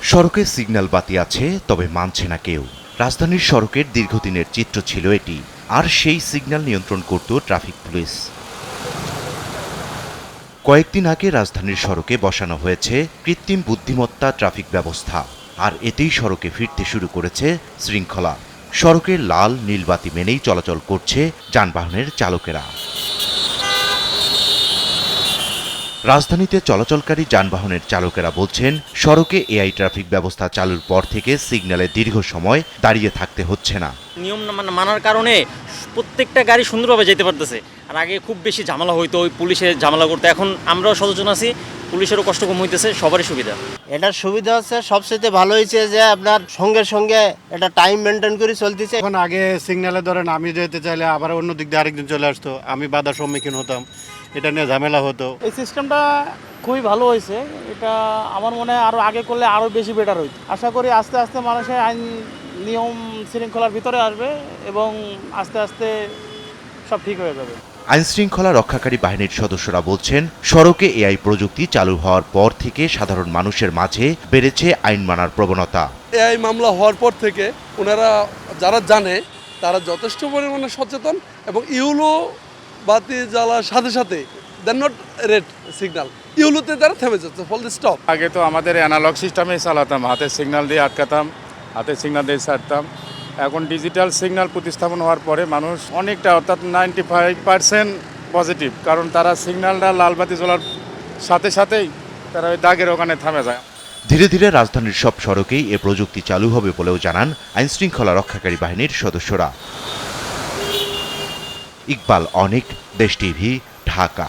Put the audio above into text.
সড়কে সিগন্যাল বাতি আছে, তবে মানছে না কেউ। রাজধানীর সড়কের দীর্ঘদিনের চিত্র ছিল এটি। আর সেই সিগন্যাল নিয়ন্ত্রণ করত ট্রাফিক পুলিশ। কয়েকদিন আগে রাজধানীর সড়কে বসানো হয়েছে কৃত্রিম বুদ্ধিমত্তা ট্রাফিক ব্যবস্থা। আর এতেই সড়কে ফিরতে শুরু করেছে শৃঙ্খলা। সড়কে লাল নীল বাতি মেনেই চলাচল করছে যানবাহনের চালকেরা। রাজধানীতে চলাচলকারী যানবাহনের চালকেরা বলছেন, সড়কে এআই ট্রাফিক ব্যবস্থা চালুর পর থেকে সিগন্যালে দীর্ঘ সময় দাঁড়িয়ে থাকতে হচ্ছে না। নিয়ম মানার কারণে প্রত্যেকটা গাড়ি সুন্দরভাবে যেতে পারতেছে। আর আগে খুব বেশি ঝামেলা হইতো, ওই পুলিশের ঝামেলা করতে। এখন আমরাও সচেতন আছি, পুলিশেরও কষ্ট কম হইতেছে, সবারই সুবিধা। এটার সুবিধা হচ্ছে সবচেয়ে ভালো হয়েছে যে আপনার সঙ্গে সঙ্গে এটা টাইম মেনটেন করে চলতেছে। এখন আগে সিগন্যালে ধরেন আমি যেতে চাইলে আবার অন্য দিক দিয়ে আরেকদিন চলে আসতো, আমি বাধার সম্মুখীন হতাম, এটা নিয়ে ঝামেলা হতো। এই সিস্টেমটা খুবই ভালো হয়েছে। এটা আমার মনে হয় আরও আগে করলে আরও বেশি বেটার হইতো। আশা করি আস্তে আস্তে মানুষের আইন নিয়ম শৃঙ্খলার ভিতরে আসবে এবং আস্তে আস্তে সব ঠিক হয়ে যাবে। আইনশৃঙ্খলা রক্ষাকারী বাহিনীর সদস্যরা বলছেন, সড়কে এআই প্রযুক্তি চালু হওয়ার পর থেকে সাধারণ মানুষের মাঝে বেড়েছে আইন মানার প্রবণতা। এআই মামলা হওয়ার পর থেকে ওনারা যারা জানে তারা যথেষ্ট পরিমাণে সচেতন এবং ইউলো বাতি জ্বালার সাথে সাথে দেন নট রেড সিগন্যাল, ইউলোতে তারা থেমে যাচ্ছে, ফল দি স্টপ। আগে তো আমাদের অ্যানালগ সিস্টেমেই চালাতাম, হাতে সিগন্যাল দিয়ে আটকাতাম, হাতে সিগন্যাল দিয়ে ছাড়তাম। এখন ডিজিটাল সিগন্যাল প্রতিস্থাপন হওয়ার পরে মানুষ অনেকটা, অর্থাৎ 95% পজিটিভ, কারণ তারা সিগন্যালটা লাল বাতি জ্বলার সাথে সাথেই তারা ওই দাগের ওখানে থামে যায়। ধীরে ধীরে রাজধানীর সব সড়কেই এ প্রযুক্তি চালু হবে বলেও জানান আইনশৃঙ্খলা রক্ষাকারী বাহিনীর সদস্যরা। ইকবাল অনিক, দেশ টিভি, ঢাকা।